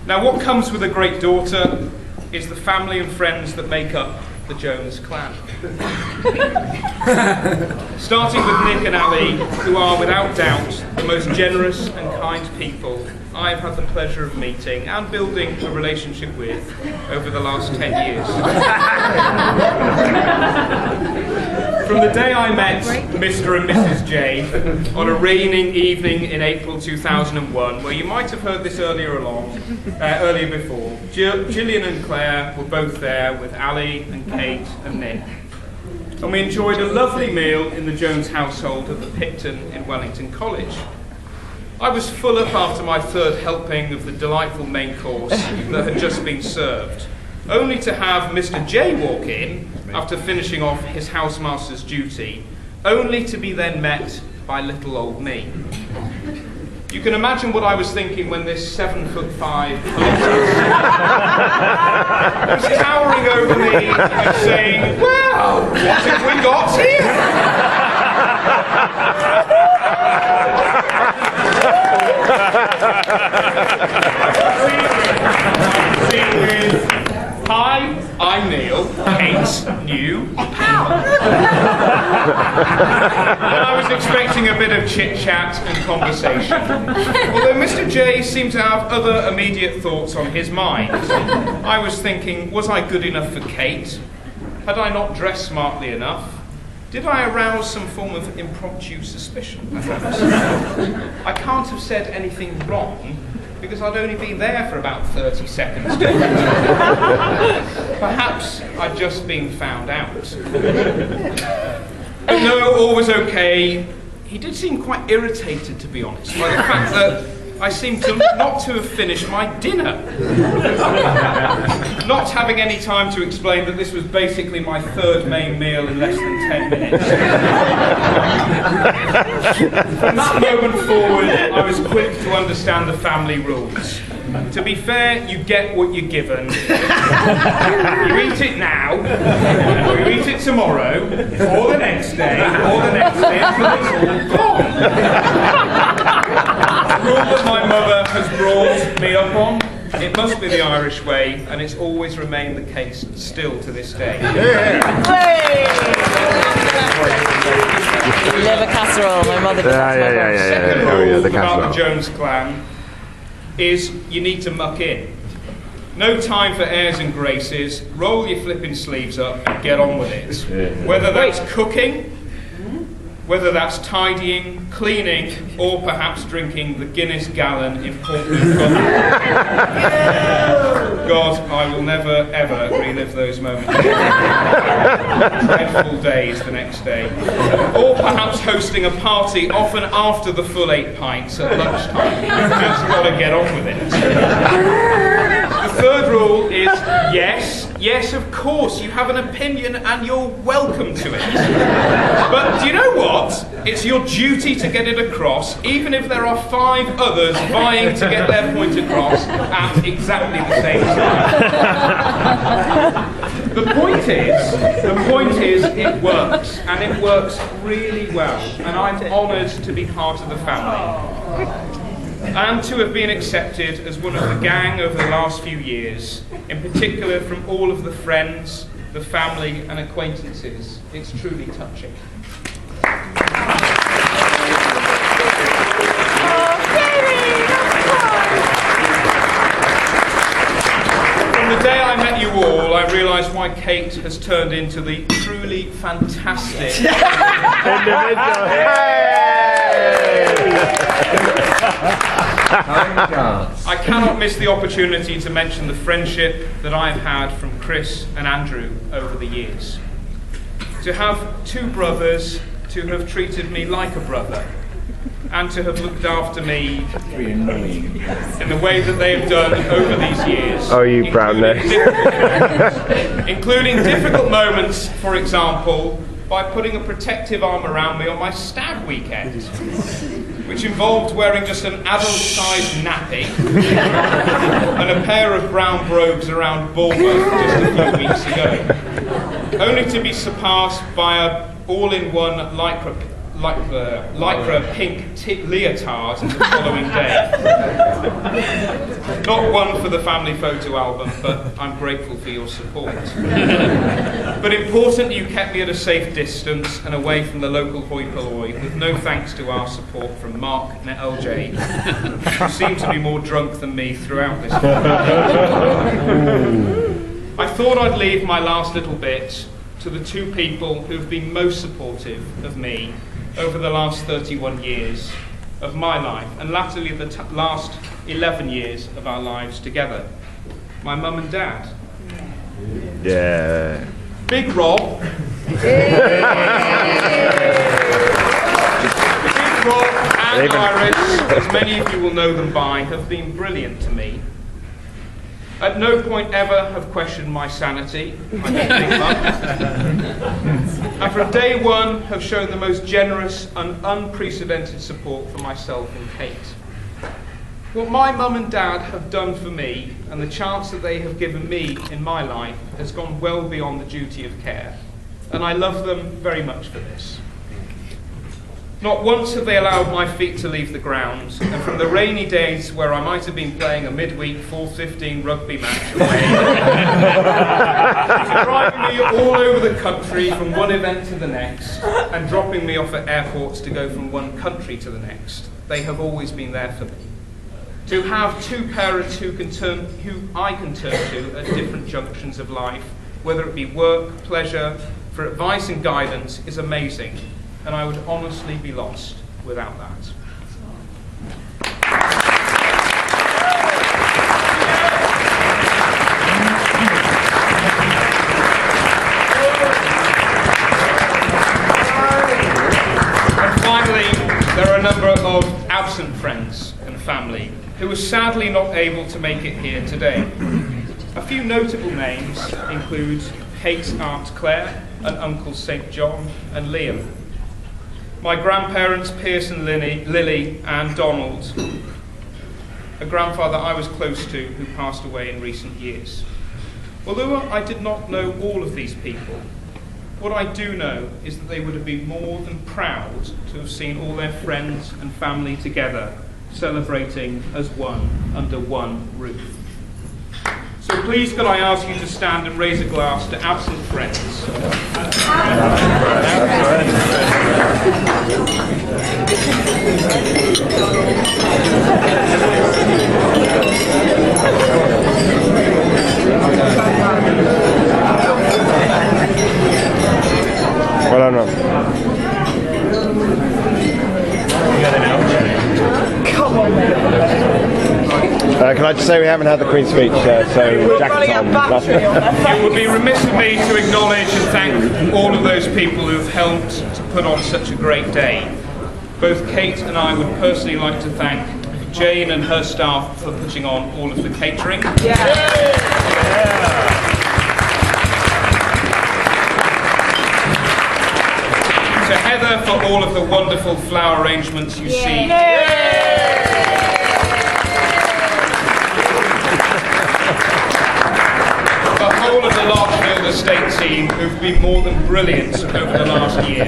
Now, what comes with a great daughter is the family and friends that make up the Jones clan. Starting with Nick and Ali, who are without doubt the most generous and kind people I've had the pleasure of meeting and building a relationship with over the last 10 years. From the day I met Mr. and Mrs. J on a raining evening in April 2001, where you might have heard this earlier before, Gillian and Claire were both there with Ali and Kate and Nick. And we enjoyed a lovely meal in the Jones household at the Picton in Wellington College. I was full up after my third helping of the delightful main course that had just been served, only to have Mr. J walk in after finishing off his housemaster's duty, only to be then met by little old me. You can imagine what I was thinking when this 7'5" was towering over me and saying, "Well, what have we got here?" Hi, I'm Neil, Kate's new pal. And I was expecting a bit of chit-chat and conversation. Although Mr. J seemed to have other immediate thoughts on his mind. I was thinking, was I good enough for Kate? Had I not dressed smartly enough? Did I arouse some form of impromptu suspicion, perhaps? I can't have said anything wrong, because I'd only been there for about 30 seconds. Perhaps I'd just been found out. But no, all was okay. He did seem quite irritated, to be honest, by the fact that I seemed not to have finished my dinner. Not having any time to explain that this was basically my third main meal in less than 10 minutes. From that moment forward, I was quick to understand the family rules. To be fair, you get what you're given. You eat it now, or you eat it tomorrow, or the next day, or the next day, until it's all gone. The rule that my mother has brought me up on, it must be the Irish way, and it's always remained the case still to this day. Liver casserole, my mother does that. Second rule about the Jones clan is you need to muck in. No time for airs and graces. Roll your flipping sleeves up and get on with it. Whether that's cooking, whether that's tidying, cleaning, or perhaps drinking the Guinness gallon in Portland. God, I will never, ever relive those moments. Dreadful days the next day. Or perhaps hosting a party, often after the full 8 pints at lunchtime. You've just got to get on with it. The third rule is yes, of course, you have an opinion and you're welcome to it. But do you know what? It's your duty to get it across, even if there are 5 others vying to get their point across at exactly the same time. The point is, it works, and it works really well, and I'm honoured to be part of the family. And to have been accepted as one of the gang over the last few years, in particular from all of the friends, the family and acquaintances. It's truly touching. From the day I met you all, I realised why Kate has turned into the truly fantastic individual. I cannot miss the opportunity to mention the friendship that I've had from Chris and Andrew over the years. To have 2 brothers, to have treated me like a brother, and to have looked after me in the way that they have done over these years. Oh, you proudness. Including difficult moments, for example, by putting a protective arm around me on my stag weekend, which involved wearing just an adult-sized nappy and a pair of brown brogues around Bournemouth just a few weeks ago, only to be surpassed by a all-in-one lycra pink leotard the following day. Not one for the family photo album, but I'm grateful for your support. But important, you kept me at a safe distance and away from the local hoi polloi, with no thanks to our support from Mark and LJ, who seem to be more drunk than me throughout this. I thought I'd leave my last little bit to the two people who've been most supportive of me over the last 31 years of my life, and latterly the last 11 years of our lives together. My mum and dad. Yeah. Big Rob. Big Rob and Iris, as many of you will know them by, have been brilliant to me. At no point ever have questioned my sanity, I don't think much. And from day one have shown the most generous and unprecedented support for myself and Kate. What my mum and dad have done for me and the chance that they have given me in my life has gone well beyond the duty of care, and I love them very much for this. Not once have they allowed my feet to leave the ground, and from the rainy days where I might have been playing a midweek 4-15 rugby match away, to driving me all over the country from one event to the next, and dropping me off at airports to go from one country to the next, they have always been there for me. To have two parents who I can turn to at different junctions of life, whether it be work, pleasure, for advice and guidance, is amazing. And I would honestly be lost without that. And finally, there are a number of absent friends and family who are sadly not able to make it here today. A few notable names include Kate's Aunt Claire and Uncle St. John and Liam. My grandparents, Pierce and Lily and Donald, a grandfather I was close to who passed away in recent years. Although I did not know all of these people, what I do know is that they would have been more than proud to have seen all their friends and family together, celebrating as one, under one roof. So please could I ask you to stand and raise a glass to absent friends. Well done, Rob. Can I just say we haven't had the Queen's speech, so jackets on. It would be remiss of me to acknowledge and thank all of those people who have helped to put on such a great day. Both Kate and I would personally like to thank Jane and her staff for putting on all of the catering. To Heather for all of the wonderful flower arrangements you see. The whole of the Larkfield Estate team who've been more than brilliant over the last year.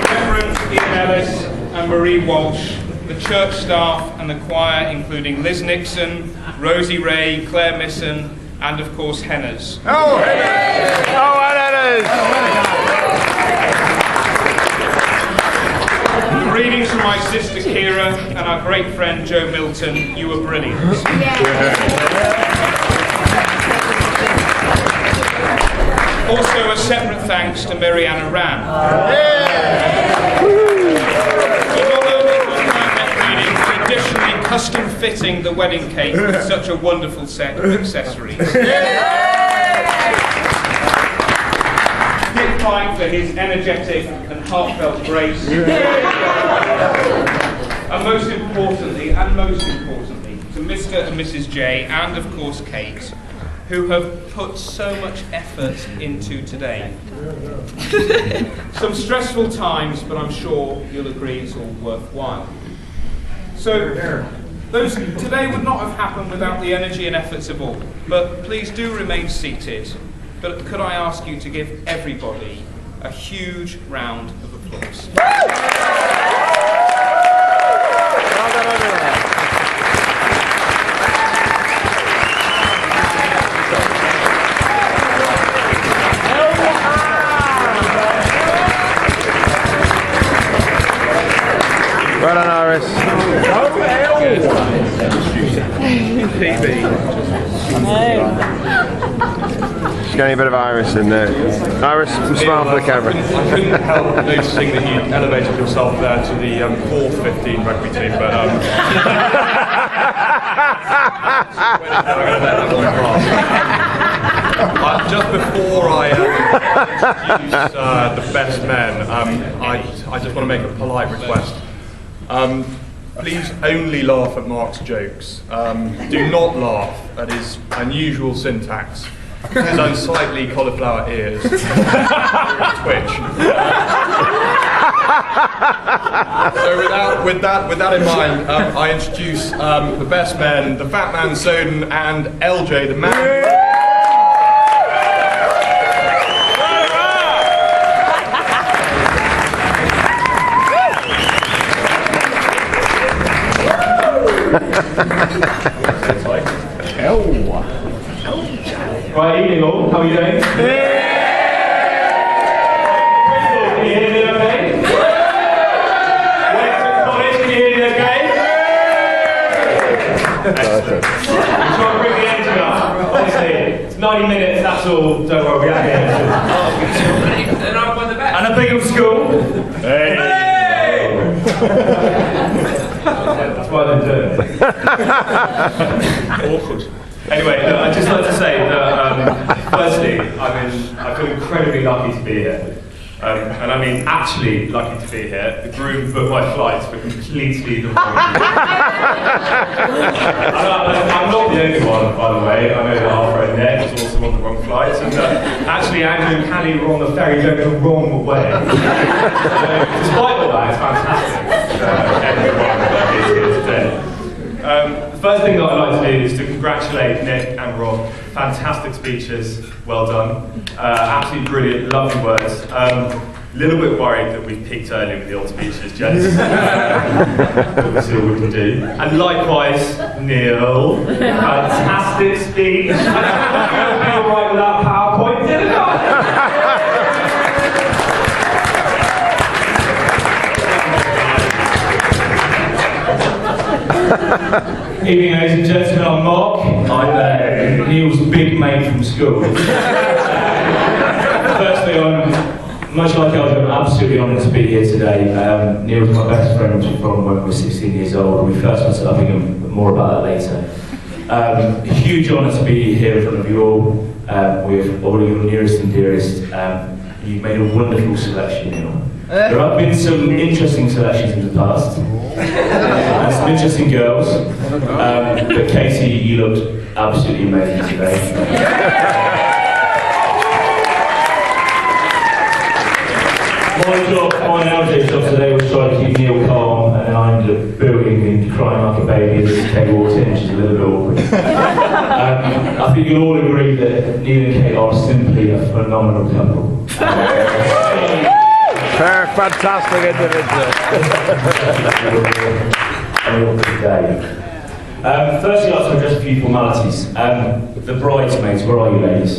Reverend Ian Ellis and Marie Walsh, the church staff and the choir including Liz Nixon, Rosie Ray, Claire Misson, and of course Henners. Oh, Henners! Oh, Henners! Greetings from my sister Kira and our great friend Joe Milton. You were brilliant. Also a separate thanks to Mariana Ram. Traditionally custom fitting the wedding cake with such a wonderful set of accessories. Dick Pike for his energetic and heartfelt grace. And most importantly, to Mr. and Mrs. J, and of course Kate, who have put so much effort into today. Some stressful times, but I'm sure you'll agree it's all worthwhile. So, today would not have happened without the energy and efforts of all, but please do remain seated. But could I ask you to give everybody a huge round of applause? Well done, Iris. Just getting a bit of Iris in there. Iris, smile for the camera. I couldn't help noticing that you elevated yourself there to the 4th 15 rugby team, but I'm going to let that one pass. Just before I introduce the best men, I just want to make a polite request. Please only laugh at Mark's jokes. Do not laugh at his unusual syntax, his unsightly cauliflower ears, twitch. So with that in mind, I introduce the best men, the Fat Man Soden and LJ, the man. Right, evening all, how are you doing? Can you hear me okay? College, can you hear me okay? Excellent. I'm trying to bring the energy up. Honestly, it's 90 minutes, that's all, don't worry, we're out here. And I think of school. Hey! That's why they do it. Awkward. Anyway, I'd just like to say that, firstly, I feel incredibly lucky to be here. And I mean, actually lucky to be here. The groom booked my flights for completely the wrong reason. I'm not the only one, by the way. I know that our friend Ned was also on the wrong flights. And actually, Andrew and Callie were on the ferry going the wrong way. Despite all that, it's fantastic. Everyone that is here today. The first thing that I'd like to do is to congratulate Nick and Rob. Fantastic speeches, well done. Absolutely brilliant, lovely words. A little bit worried that we've peaked early with the old speeches, gents. We'll see what we can do. And likewise, Neil, fantastic speech. I don't think you'll be alright without PowerPoint, did it not? Evening, ladies and gentlemen, I'm Mark. I'm Neil's big mate from school. Firstly, I'm, much like LJ, I'm absolutely honoured to be here today. Neil's my best friend from when we were 16 years old. We first met up again, but more about that later. A huge honour to be here in front of you all, with all of your nearest and dearest. You've made a wonderful selection, Neil. There have been some interesting selections in the past. And some interesting girls, but Katie, you looked absolutely amazing today. My job, my and LJ's job today was trying to keep Neil calm, and then I ended up booing and crying like a baby as Kate walked in, which is a little bit awkward. I think you'll all agree that Neil and Kate are simply a phenomenal couple. Fantastic individual. Firstly, I'd like to address a few formalities. The bridesmaids, where are you, ladies?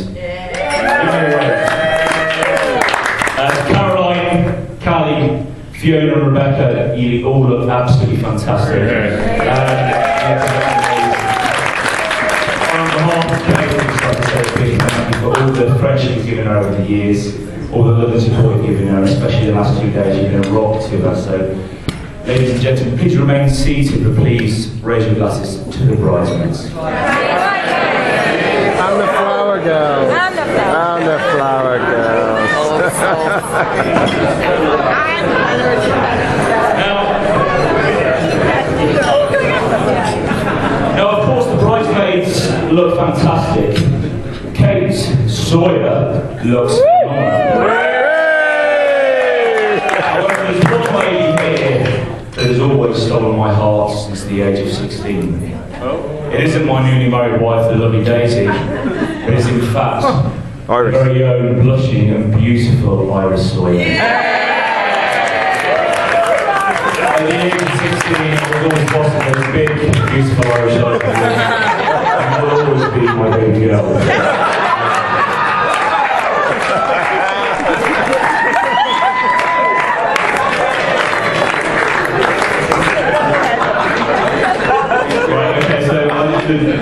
Caroline, Callie, Fiona and Rebecca, you all look absolutely fantastic. On behalf of Kate, I'd like to say a big thank you for all the friendship you've given her over the years. All the love and support you've given her, especially the last 2 days, you've been a rock to her. So, ladies and gentlemen, please remain seated, but please raise your glasses to the bridesmaids. And the flower girls. And the flower girls. Now, of course, the bridesmaids look fantastic. Kate Sawyer looks phenomenal. However, there's one lady here that has always stolen my heart since the age of 16. It isn't my newly married wife, the lovely Daisy. It is in fact Iris. very own blushing and beautiful Iris Sawyer. At the age of 16, I was always bossing this big, beautiful Irish lady. And will always be my baby girl.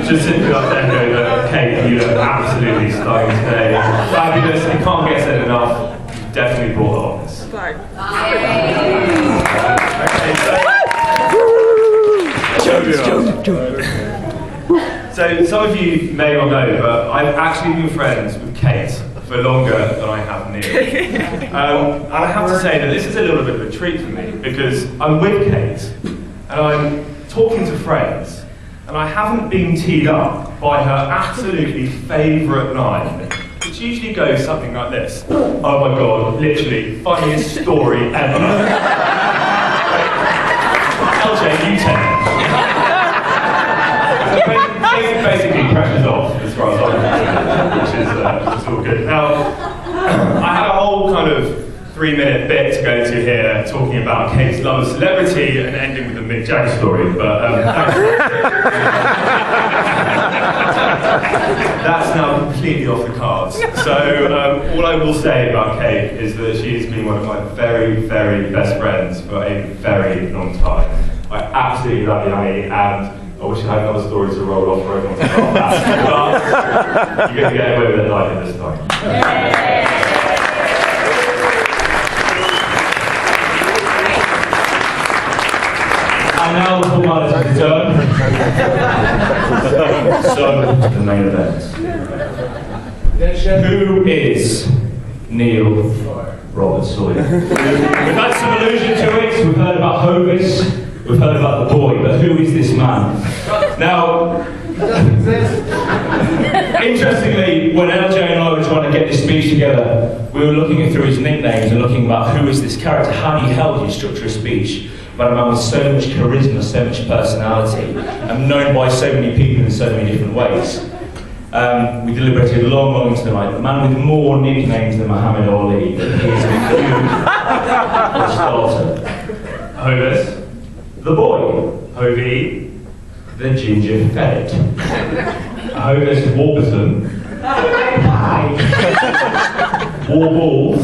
just simply like to echo that, Kate, you are absolutely stunning today. Fabulous, you can't get said enough. You've definitely brought it on this. So some of you may not know, but I've actually been friends with Kate for longer than I have Neil. And I have to say that this is a little bit of a treat for me because I'm with Kate and I'm talking to friends and I haven't been teed up by her absolutely favourite line, which usually goes something like this. Oh my god, literally, funniest story ever. LJ, you take it. Basically pressure's off as far as I'm concerned, which is all good. Now, I had a whole kind of 3-minute bit to go to here talking about Kate's love of celebrity and ending with the Mick Jagger story, but that's now completely off the cards. So all I will say about Kate is that she has been one of my very, very best friends for a very long time. I absolutely love you, honey, and I wish I had another story to roll off for everyone to laugh at, but you're going to get away with it like this time. And now the formalities is done. So, the main event. Who is Neil Robert Sawyer? We've had some allusion to it, we've heard about Hovis. We've heard about the boy, but who is this man? Now, interestingly, when LJ and I were trying to get this speech together, we were looking through his nicknames and looking about who is this character, how he held his structure of speech. But a man with so much charisma, so much personality, and known by so many people in so many different ways. We deliberated long into the night. The man with more nicknames than Muhammad Ali, but he is a huge starter. Hovis. The boy, Hovey, the ginger ferret. Hovis Warburton, Warballs,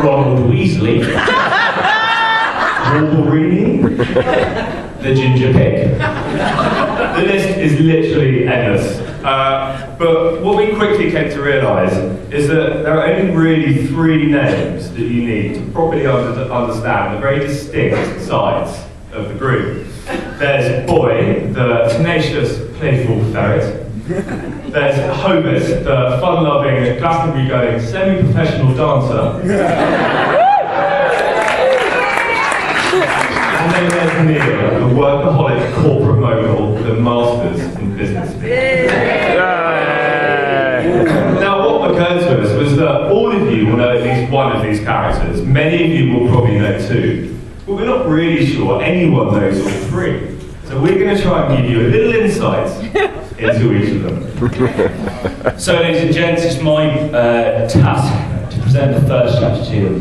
Ronald Weasley, Wolverine, the ginger pig. The list is literally endless. But what we quickly came to realise is that there are only really 3 names that you need to properly understand the very distinct sides of the group. There's Boy, the tenacious, playful ferret. There's Hovis, the fun-loving, Glastonbury-going, semi-professional dancer. And then there's Neil, the workaholic corporate mogul, the masters in business. Now, what occurred to us was that all of you will know at least one of these characters. Many of you will probably know 2. But we're not really sure anyone knows all 3. So we're going to try and give you a little insight into each of them. So, ladies and gents, it's my task to present the first strategy of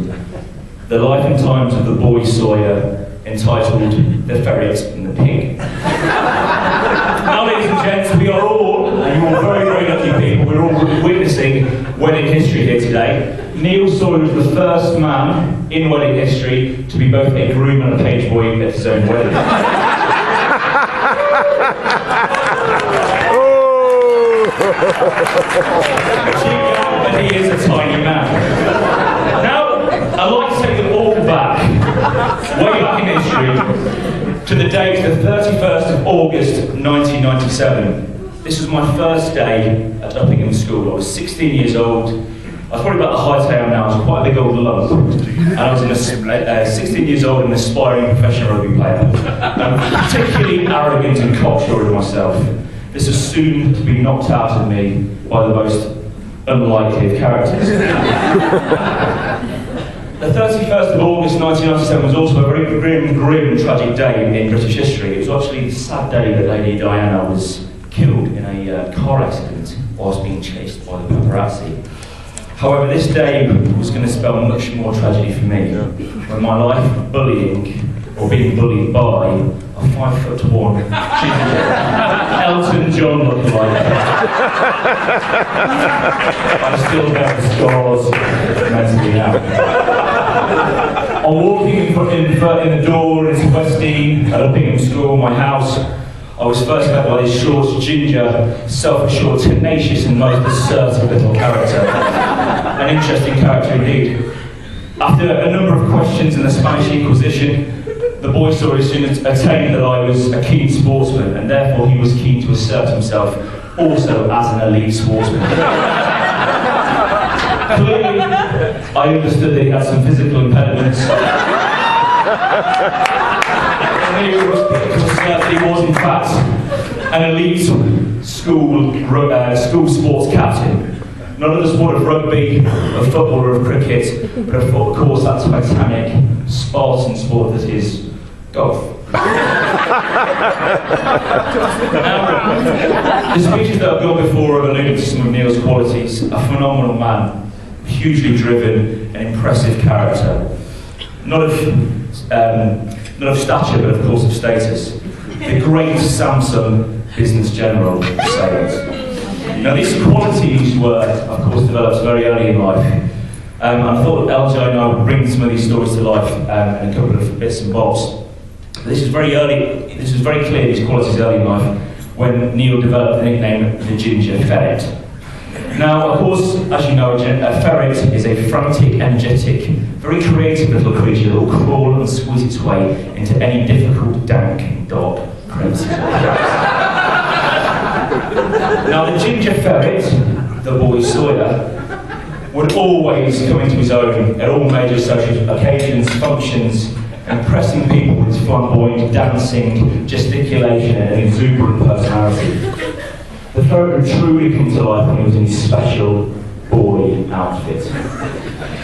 the life and times of the boy Sawyer, entitled The Ferret and the Pig. Now, ladies and gents, we are all, and you're all very, very lucky people, we're all witnessing wedding history here today. Neil Sawyer was the first man in wedding history to be both a groom and a page boy at his own wedding. But he is a tiny man. Now, I'd like to take them all back, way back in history, to the date the 31st of August 1997. This was my first day at Uppingham School. I was 16 years old. I was probably about the height I am now. I was quite a big old lump. And I was 16 years old and an aspiring professional rugby player. Particularly arrogant and cocksure of myself. This was soon to be knocked out of me by the most unlikely of characters. The 31st of August 1997 was also a very grim, tragic day in British history. It was actually the sad day that Lady Diana was killed in a car accident whilst being chased by the paparazzi. However, this day was going to spell much more tragedy for me, when my life of bullying, or being bullied by, a 5'1" Elton John lookalike. I still have the scars mentally now. I'm walking in the door, it's Westdean, at Uppingham School, my house. I I was first met by this short, ginger, self-assured, tenacious and most assertive little character. An interesting character indeed. After a number of questions in the Spanish Inquisition, the boy saw as soon as attained that I was a keen sportsman, and therefore he was keen to assert himself also as an elite sportsman. Clearly, I understood that he had some physical impediments. He was in fact an elite school sports captain. Not of the sport of rugby, of football or of cricket, but of course that titanic, Spartan sport that is golf. Now, the speeches that I've got before have alluded to some of Neil's qualities. A phenomenal man, hugely driven, an impressive character. Not of stature, but of course of status. The great Samsung business general sayings. Now these qualities were, of course, developed very early in life. I thought LJ and I would bring some of these stories to life in a couple of bits and bobs. This is very early, this was very clear, these qualities early in life, when Neil developed the nickname the Ginger Ferret. Now, of course, as you know, a ferret is a frantic, energetic, very creative little creature that will crawl and squeeze its way into any difficult, dank, dark crevices. Now, the Ginger Ferret, the boy Sawyer, would always come into his own at all major social occasions, functions, impressing people with his flamboyant dancing, gesticulation, and exuberant personality. The ferret would truly come to life when he was in his special boy outfit.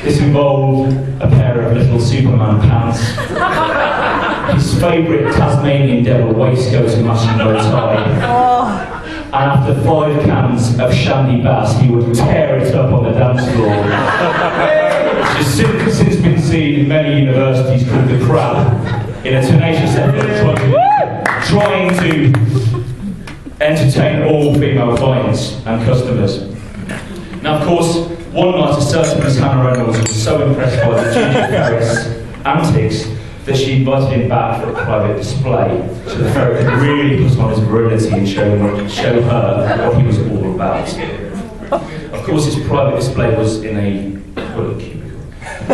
This involved a pair of little Superman pants, his favourite Tasmanian devil waistcoat and matching bow tie, and after 5 cans of Shandy Bass, he would tear it up on the dance floor. Which has since been seen in many universities called the crab, in a tenacious effort trying to entertain all female clients and customers. Now, of course, one night a certain Miss Hannah Reynolds was so impressed by the Ginger Ferret's antics that she invited him back for a private display, so the ferret could really put on his virility and show her what he was all about. Of course, his private display was in a toilet cubicle. I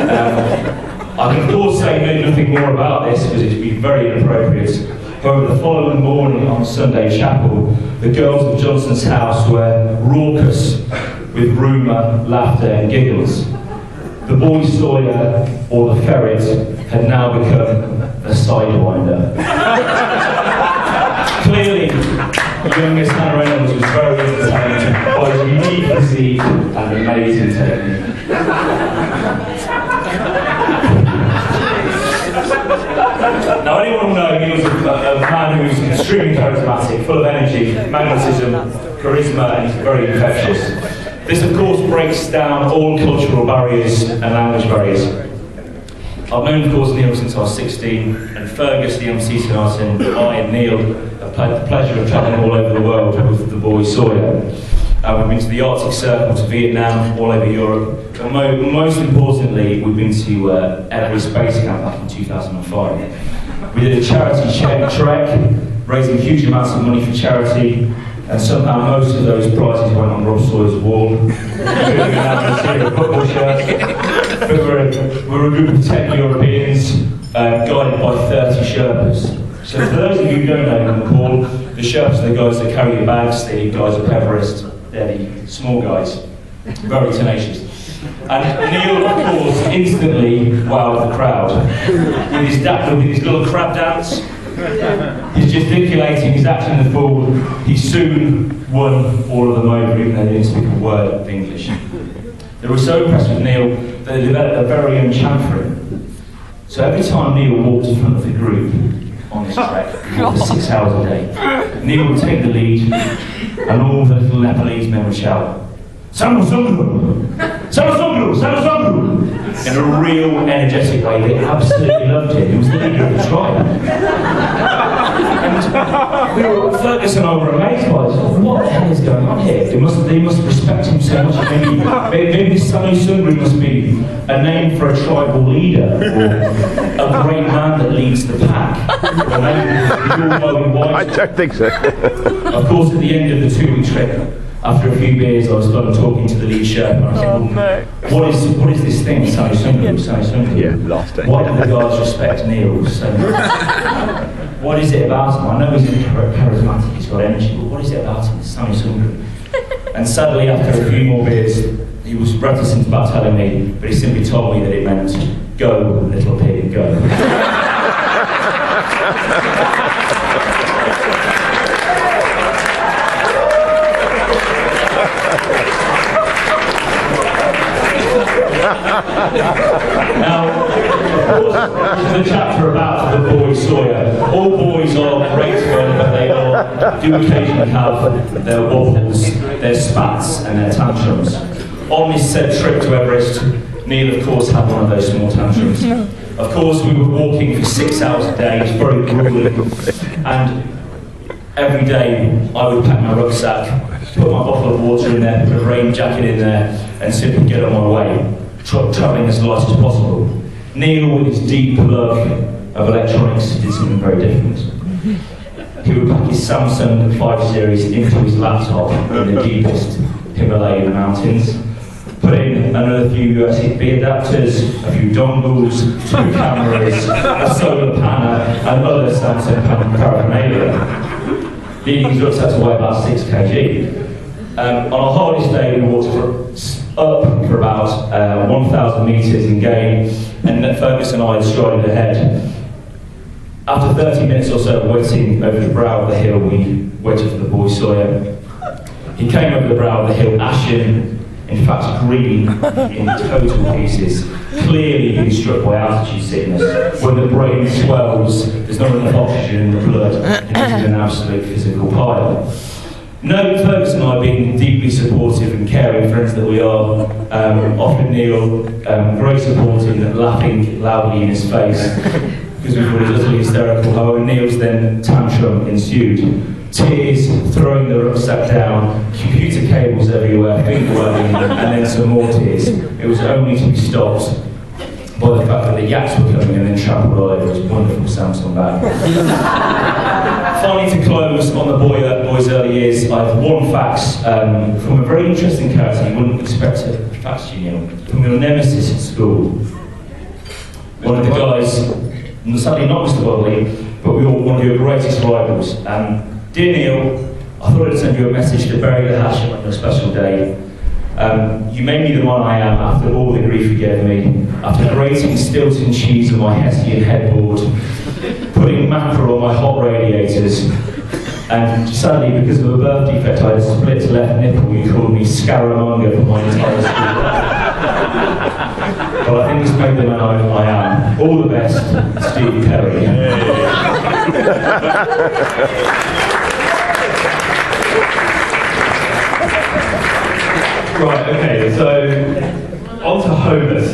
can of course say nothing more about this because it would be very inappropriate. However, the following morning on Sunday chapel, the girls of Johnson's house were raucous with rumour, laughter and giggles. The boy Sawyer, or the ferret, had now become a sidewinder. Clearly, young Miss Hannah Reynolds was very entertained by his unique physique and amazing technique. Now, anyone will know he was a man who was extremely charismatic, full of energy, magnetism, charisma, and he's very infectious. This, of course, breaks down all cultural barriers and language barriers. I've known, of course, Neil since I was 16, and Fergus, the MC tonight, and I and Neil have had the pleasure of travelling all over the world with the boy Sawyer. We've been to the Arctic Circle, to Vietnam, all over Europe, and most importantly, we've been to Everest Space Camp back in 2005. We did a charity trek, raising huge amounts of money for charity, and somehow most of those prizes went on Rob Sawyer's wall. Including a series of football shirts. We were a group of 10 Europeans, guided by 30 Sherpas. So for those of you who don't know them, the Sherpas are the guys that carry your bags, the guys up Everest. They're the small guys, very tenacious. And Neil, of course, instantly wowed the crowd. With his little crab dance, his gesticulating, his acting the fool, he soon won all of them over, even though they didn't speak a word of English. They were so impressed with Neil that they developed a very own chant for him. So every time Neil walked in front of the group on this trek, for 6 hours a day, Neil would take the lead, and all the little Nepalese men would shout, "Samu Sangru! Samu Sangru! Samu Sangru!" in a real energetic way. They absolutely loved him. He was the leader of the tribe. And Fergus and I were amazed by this. What the hell is going on here? They must respect him so much. Maybe Samu Sangru must be a name for a tribal leader, or a great man that leads the pack. Well, then, you all know why. I don't think so. Of course, at the end of the 2-week trip, after a few beers, I was talking to the lead chef, and I said, well, what is this thing, Sammy Sunken? Yeah, last day. Why do the guys respect Neil so much? What is it about him? I know he's charismatic, he's got energy, but what is it about him, Sammy Sunken? And sadly, after a few more beers, he was reticent about telling me, but he simply told me that it meant, go, little pig, go. Now, of course, the chapter about the boy Sawyer. All boys are great fun, but they do occasionally have their wobbles, their spats, and their tantrums. On this said trip to Everest, Neil, of course, had one of those small tantrums. Of course, we were walking for 6 hours a day, it's very grueling, and every day I would pack my rucksack, put my bottle of water in there, put a rain jacket in there, and simply get on my way, travelling as light as possible. Neil, with his deep love of electronics, did something very different. He would pack his Samsung 5 Series into his laptop in the deepest Himalayan mountains, put in another few USB adapters, a few dongles, 2 cameras, a solar panel, and other Samsung paraphernalia. Leading his rucksack to weigh about 6 kg. On our hardest day, we walked up for about 1,000 metres in gain, and Fergus and I strided ahead. After 30 minutes or so of waiting over the brow of the hill, we waited for the boy Sawyer. He came over the brow of the hill, ashen, in fact green, in total pieces. Clearly he was struck by altitude sickness. When the brain swells, there's not enough oxygen in the blood, and this is an absolute physical pile. No, Fergus and I, being deeply supportive and caring friends that we are, offered Neil great support in laughing loudly in his face, because we thought he was utterly hysterical. However, Neil's then tantrum ensued. Tears, throwing the rucksack down, computer cables everywhere, finger wagging, and then some more tears. It was only to be stopped by the fact that the yaks were coming and then trampled all over his wonderful Samsung bag. Finally, to close on the boy's early years, I have one fact from a very interesting character you wouldn't expect to fact you know, from your nemesis at school. One of the guys, sadly not Mr. Bubbly, but one of your greatest rivals. Dear Neil, I thought I'd send you a message to bury the hatchet on your special day. You made me the man I am after all the grief you gave me, after grating Stilton cheese on my Hessian headboard, putting mackerel on my hot radiators, and sadly, because of a birth defect, I had a split left nipple. You called me Scaramanga for my entire school. But I think it's made the man I am. All the best, Steve Perry. Right, okay, so on to Hovis.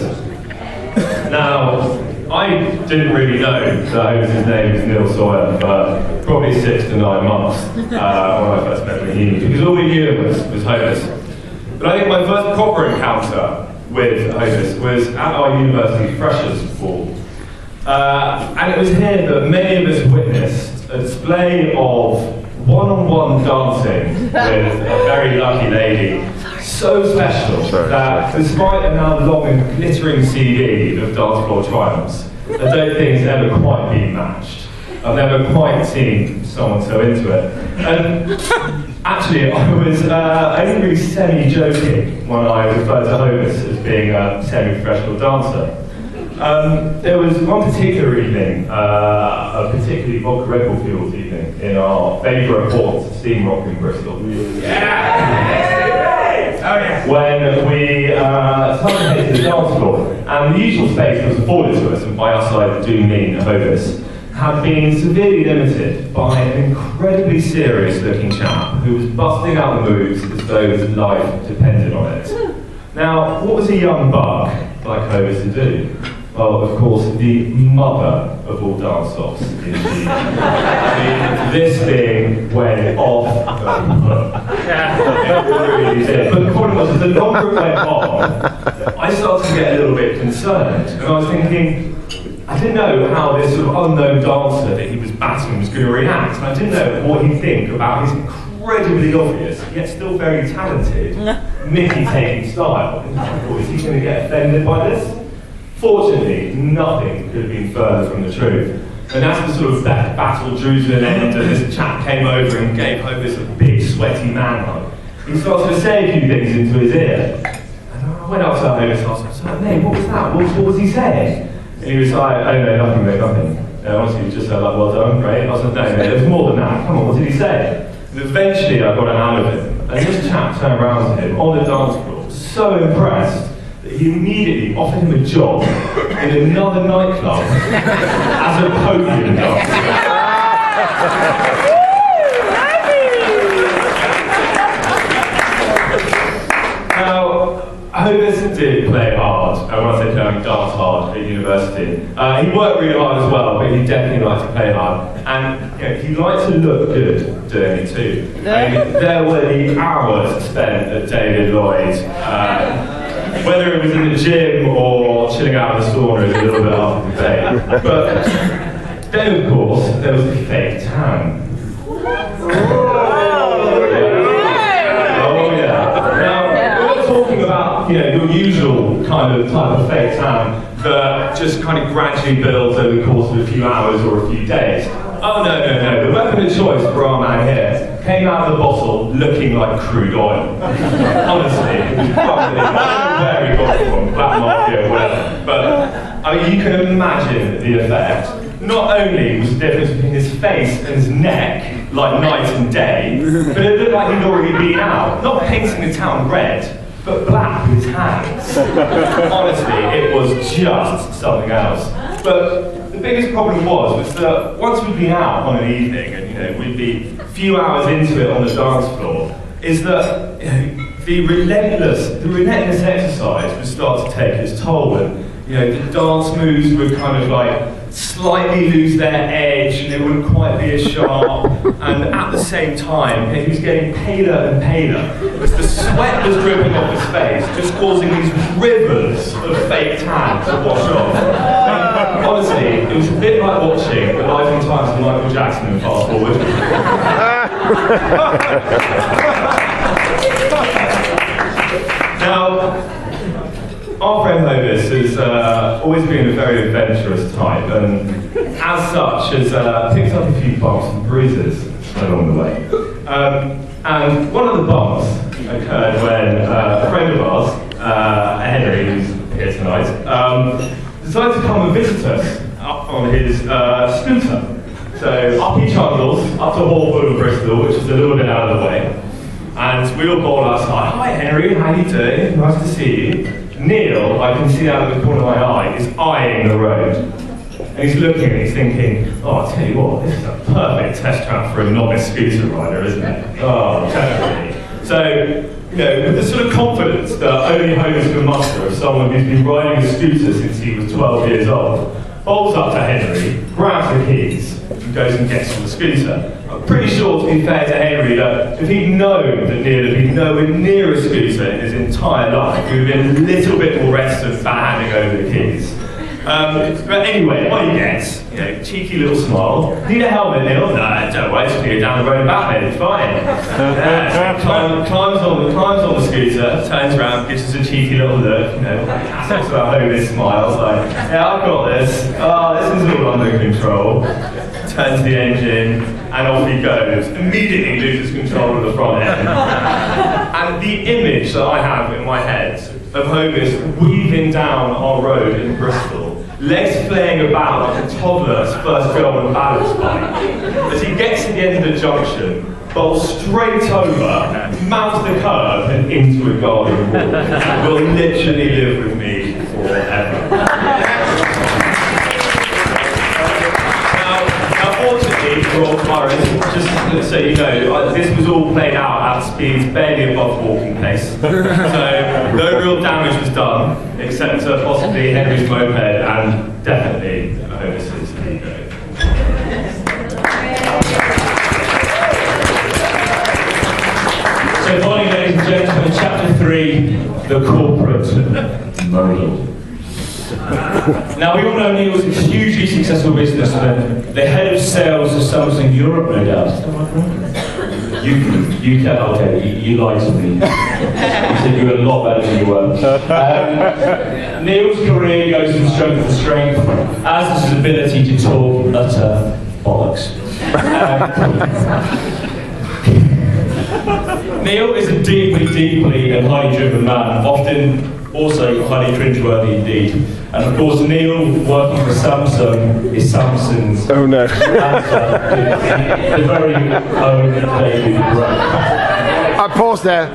Now, I didn't really know that Hovis' name is Neil Sawyer for probably 6 to 9 months when I first met with him, because all we knew was Hovis. But I think my first proper encounter with Hovis was at our university freshers' ball. And it was here that many of us witnessed a display of one-on-one dancing with a very lucky lady. So special that despite a now long and glittering CD of dance floor triumphs, I don't think it's ever quite been matched. I've never quite seen someone so into it. And actually, I was only really semi-joking when I referred to Hovis as being a semi-professional dancer. There was one particular evening, a particularly vodka Red Bull fueled evening, in our favourite port, Steam Rock in Bristol. Yeah! Oh, yeah. When we started heading to the dance floor, and the usual space that was afforded to us, and by us I do mean Hovis, had been severely limited by an incredibly serious looking chap who was busting out the moves as though his life depended on it. Now, what was a young buck like Hovis to do? Well, of course, the mother of all dance-offs, indeed. I mean, this thing went off the hook. It really did. But the point was, as the longer it went on, I started to get a little bit concerned. And I was thinking, I I didn't know how this sort of unknown dancer that he was battling was going to react, and I didn't know what he'd think about his incredibly obvious, yet still very talented, Mickey-taking style. And I thought, is he going to get offended by this? Fortunately, nothing could have been further from the truth. And as the sort of battle drew to an end, and this chap came over and gave Homer this big, sweaty man hug, he started to say a few things into his ear. And I went up to Homer and asked him, mate, what was that? What was he saying? And he was like, oh no, nothing, mate, nothing. Honestly, he was just like, well done, great. I was like, no, mate, there was more than that. Come on, what did he say? And eventually I got it out of him. And this chap turned around to him on the dance floor, so impressed, that he immediately offered him a job in another nightclub as a podium dancer. Now, Hovis did play hard, and when I say play, he danced hard at university. He worked really hard as well, but he definitely liked to play hard. And he liked to look good doing it too. I mean, there were the hours spent at David Lloyd. Whether it was in the gym or chilling out in the sauna is a little bit up for debate. But then, of course, there was the fake tan. About, your usual kind of type of fake tan that just kind of gradually builds over the course of a few hours or a few days. Oh no. The weapon of choice for our man here came out of the bottle looking like crude oil. Honestly, it was probably where he got it from, black market or whatever. But I mean, you can imagine the effect. Not only was the difference between his face and his neck like night and day, but it looked like he'd already been out, not painting the town red, but black with his hands. Honestly, it was just something else. But the biggest problem was that once we'd been out on an evening, and we'd be a few hours into it on the dance floor, is that the relentless exercise would start to take its toll, and the dance moves would kind of like slightly lose their edge, and they wouldn't quite be as sharp, and at the same time he was getting paler and paler as the sweat was dripping off his face, just causing these rivers of fake tan to wash off. And honestly, it was a bit like watching The Life and Times of Michael Jackson and Fast Forward. Now, our friend Hovis has always been a very adventurous type, and as such has picked up a few bumps and bruises along the way. And one of the bumps occurred when a friend of ours, Henry, who's here tonight, decided to come and visit us up on his scooter. So up he chuggles, up to Hawthorne, Bristol, which is a little bit out of the way. And we all called outside, "Hi Henry, how you doing? Nice to see you." Neil, I can see out of the corner of my eye, is eyeing the road. And he's looking and he's thinking, oh, I'll tell you what, this is a perfect test track for a novice scooter rider, isn't it? Oh, definitely. So, with the sort of confidence that only Hovis can muster of someone who's been riding a scooter since he was 12 years old, bolts up to Henry, grabs the keys, and goes and gets on the scooter. I'm pretty sure, to be fair to Henry, that if he'd known that Neil had been nowhere near a scooter in his entire life, he would have been a little bit more reticent about handing over the keys. But anyway, what he gets, cheeky little smile. Need a helmet, Neil? No, don't worry, just go down the road and back, mate, it's fine. Yeah, climbs on the scooter, turns around, gives us a cheeky little look, talks about Hovis, smiles, like, yeah, I've got this. Oh, this is all under control. Turns the engine, and off he goes. Immediately loses control of the front end. And the image that I have in my head of Hovis weaving down our road in Bristol, legs flaying about like a toddler's first go on a balance bike, as he gets to the end of the junction, bolts straight over, mounts the curb, and into a garden wall. Will literally live with me forever. Unfortunately for all currents, just so you know, this was all played out at speeds barely above walking pace. So no real damage was done, except to possibly Henry's moped and definitely Hovis's ego. So finally, ladies and gentlemen, chapter 3, the corporate model. Now, we all know Neil's a hugely successful businessman, the head of sales of Samsung Europe, no doubt. You can, okay, you lied to me. You said you were a lot better than you were. Neil's career goes from strength to strength, as is his ability to talk utter bollocks. Neil is a deeply and highly driven man, often also highly cringeworthy indeed. And of course, Neil working for Samsung is Samsung's Oh no. answer to the very own David Brent. I paused there.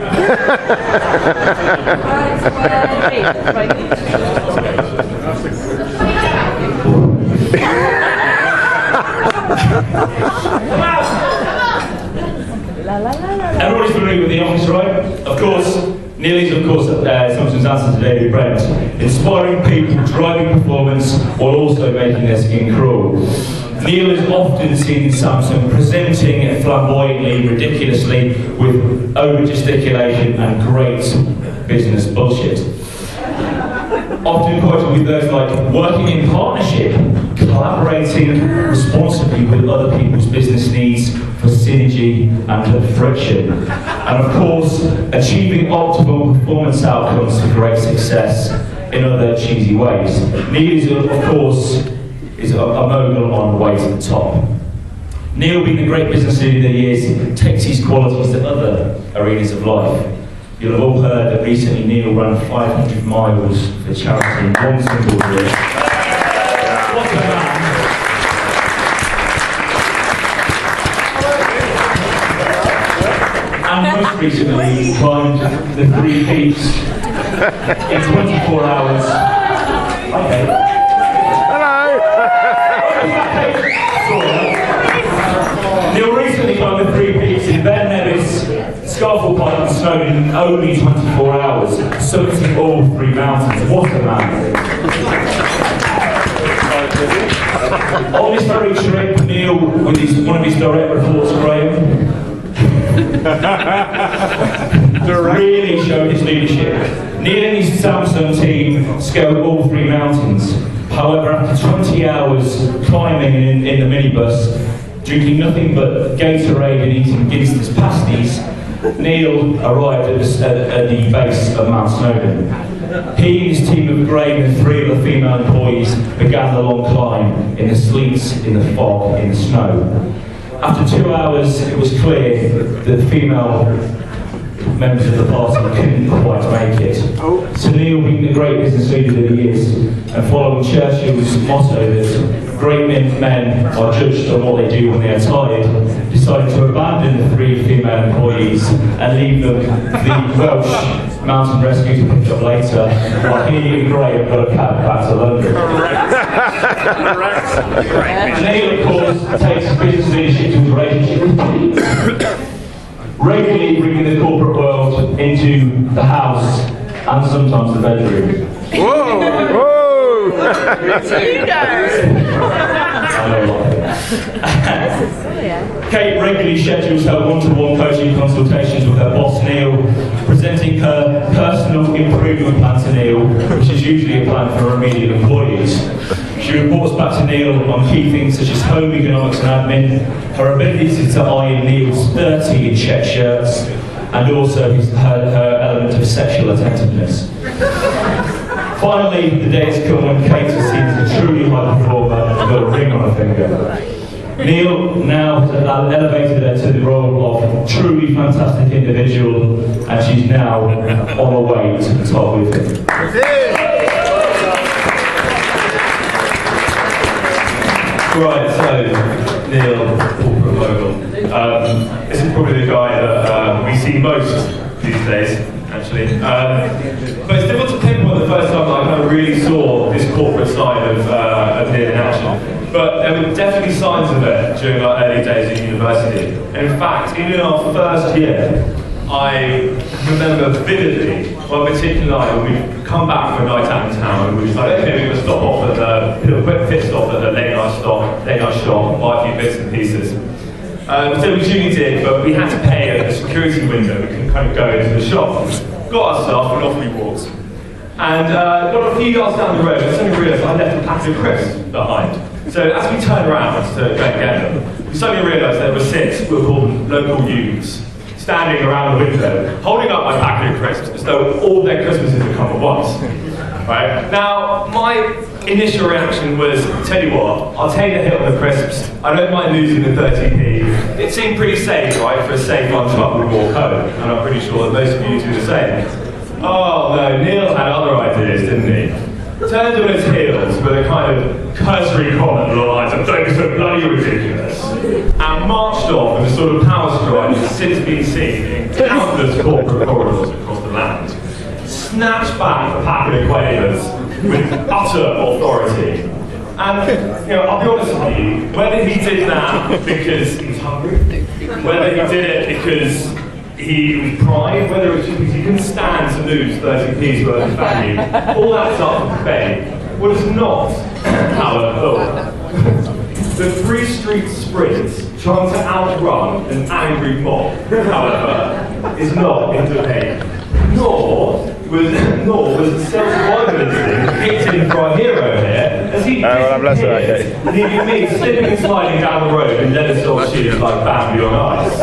Everybody's familiar with The Office, right? Of course, Neil is, Samsung's answer to David Brent, inspiring people, driving performance, while also making their skin crawl. Neil is often seen in Samsung presenting flamboyantly, ridiculously, with over-gesticulation and great business bullshit. Often quoted with those like working in partnership, collaborating responsibly with other people's business needs for synergy and for friction. And of course, achieving optimal performance outcomes for great success in other cheesy ways. Neil is, of course, a mogul on the way to the top. Neil, being the great business leader that he is, takes these qualities to other arenas of life. You'll have all heard that recently Neil ran 500 miles for charity in one single year. What a man! And most recently, he climbed the 3 peaks in 24 hours. Okay. Neil recently climbed the 3 peaks in Ben Nevis, Scafell Pike and Snowdon in only 24 hours, summiting all 3 mountains. What a man. On this very trip, Neil, with one of his direct reports, Graham, really showed his leadership. Neil and his Samsung team scaled all 3 mountains. However, after 20 hours climbing in the minibus, drinking nothing but Gatorade and eating Guinness pasties, Neil arrived at the base of Mount Snowdon. He and his team of Graham and 3 of the female employees began the long climb in the sleet, in the fog, in the snow. After 2 hours, it was clear that the female members of the party couldn't quite make it. So Neil, being the great business leader that he is, and following Churchill's motto that great men are judged on what they do when they are tired, decided to abandon the 3 female employees and leave them the Welsh mountain rescue to pick up later, while he and Graham got a cab back to London. Neil, of course, takes business leadership to his relationship with people, regularly bringing the corporate world into the house and sometimes the bedroom. Whoa! Whoa! Kate regularly schedules her one-to-one coaching consultations with her boss Neil, presenting her personal improvement plan to Neil, which is usually a plan for her immediate employees. She reports back to Neil on key things such as home economics and admin, her ability to iron Neil's 30 in check shirts, and also her element of sexual attentiveness. Finally, the day has come when Kate is seen as a truly high performer and got a ring on her finger. Neil now has elevated her to the role of truly fantastic individual, and she's now on her way to the top with him. Right, so Neil, corporate mogul. This is probably the guy that we see most these days, actually. But it's difficult to pinpoint the first time that I kind of really saw this corporate side of Neil in action. But there were definitely signs of it during our early days at university. And in fact, even in our first year, I remember vividly one particular night when we'd come back from a night out in town and we was like, okay, we're going to stop off at a quick pit stop at the late night shop, buy a few bits and pieces. So we duly did, but we had to pay a security window. We couldn't kind of go into the shop. Got our stuff and off we walked. And got a few yards down the road, and suddenly realised I left a packet of crisps behind. So as we turned around to go and get them, we suddenly realised there were 6 we'll call them local youths standing around the window, holding up my packet of crisps as though all their Christmases had come at once. Right? Now, my initial reaction was, tell you what, I'll take a hit on the crisps. I don't mind losing the 30p. It seemed pretty safe, right, for a safe lunch up and walk home, and I'm pretty sure that most of you do the same. Oh no, Neil had other ideas, didn't he? Turned on his heels with a kind of cursory comment along the lines of, don't be so bloody ridiculous, and marched off in a sort of power stride that's since been seen in countless corporate corridors across the land. Snatched back a packet of Quavers with utter authority. And, you know, I'll be honest with you, whether he did that because he was hungry, whether he did it because he was pride, whether it was because he couldn't stand to lose 30p's worth of value, all that's up for debate. What is not, however, the 3 street sprint trying to outrun an angry mob, however, is not in debate. Nor was the self-survival instinct kicked in for our hero here, as he leaving me slipping and sliding down the road in leather soft shoes like Bambi on ice.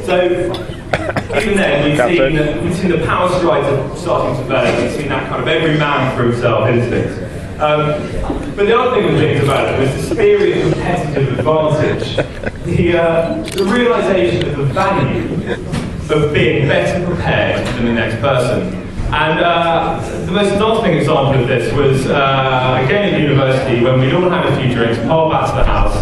So, even then, we've seen the power strides starting to develop. We've seen that kind of every man for himself instinct. But the other thing that being developed was the theory of competitive advantage. The realisation of the value of being better prepared than the next person. And the most daunting example of this was, again at university, when we'd all had a few drinks, piled back to the house,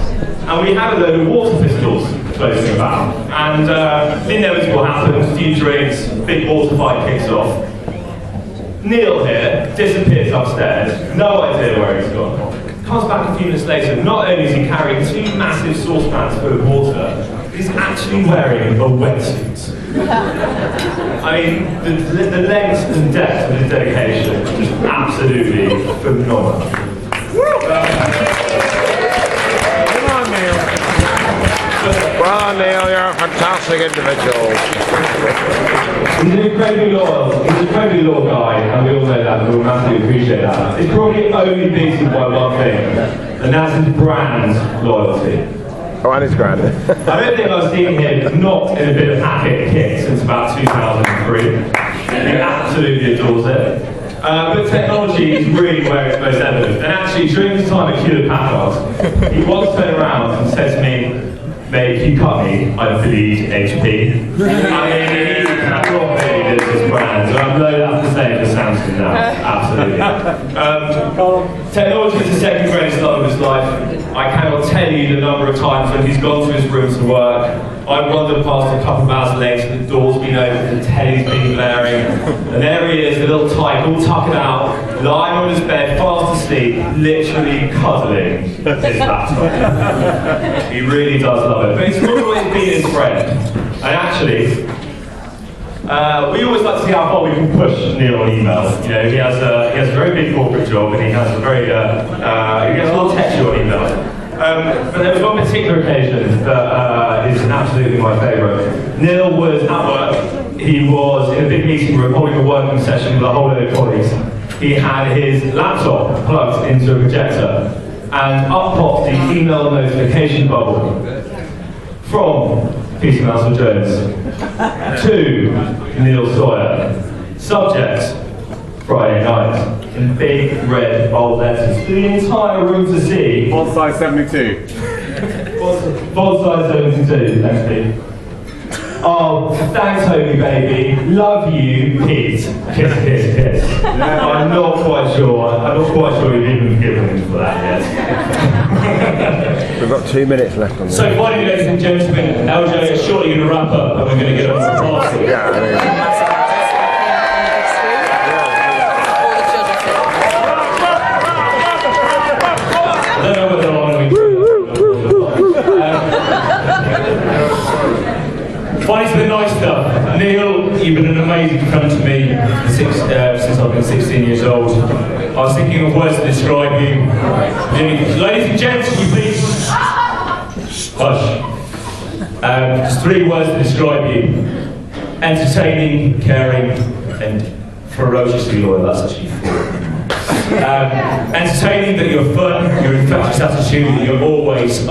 and we had a load of water pistols floating about. And the inevitable happens, a few drinks, big water fight kicks off. Neil here disappears upstairs, no idea where he's gone. Comes back a few minutes later, not only is he carrying 2 massive saucepans full of water, he's actually wearing a wetsuit. I mean, the length and depth of his dedication is just absolutely phenomenal. Well, Neil, you're a fantastic individual. He's an incredibly loyal guy, and we all know that, and we all massively appreciate that. It's probably only beaten by one thing, and that's his brand loyalty. Oh, and his grand. I don't think I've seen him not in a bit of Hackett kit since about 2003. He absolutely adores it. But technology is really where it's most evident. And actually, during his time at Hewlett Packard, he once turned around and said to me, mate, if you cut me, I bleed HP. I mean, he's properly his brand, so I'm low enough to say it just sounds good now. Absolutely. Technology is the second greatest love of his life. I cannot tell you the number of times when he's gone to his room to work. I've wandered past a couple of hours later, the door's been open, the telly's been blaring, and there he is, a little tyke, all tucked out, lying on his bed, fast asleep, literally cuddling his laptop. He really does love it, but he's not always been his friend. And actually, we always like to see how far we can push Neil on email. You know, he has a very big corporate job, and he has a very he gets a lot texture on email. But there was one particular occasion that is absolutely my favourite. Neil was at work. He was in a big meeting room holding a working session with a whole load of colleagues. He had his laptop plugged into a projector, and up popped the email notification bubble from Peter Mansell-Jones to Neil Sawyer. Subject, Friday night, in big red bold letters for the entire room to see. Font size 72. Font size 72, thanks Pete. Oh, thanks Hobie baby, love you, Pete. Kiss, kiss, kiss. I'm not quite sure you've even forgiven him for that yet. We've got 2 minutes left on this. So finally, ladies and gentlemen, LJ is shortly going to wrap up, and we're going to get on to the party. Yeah, I mean, I don't know whether I'm going to finally, to the nice stuff. Neil, you've been an amazing friend to me since I've been 16 years old. I was thinking of words to describe you. Ladies and gents, can you please hush? Just 3 words to describe you. entertaining, caring, and ferociously loyal. That's actually 4. Entertaining, that you're fun, your infectious attitude, that you're always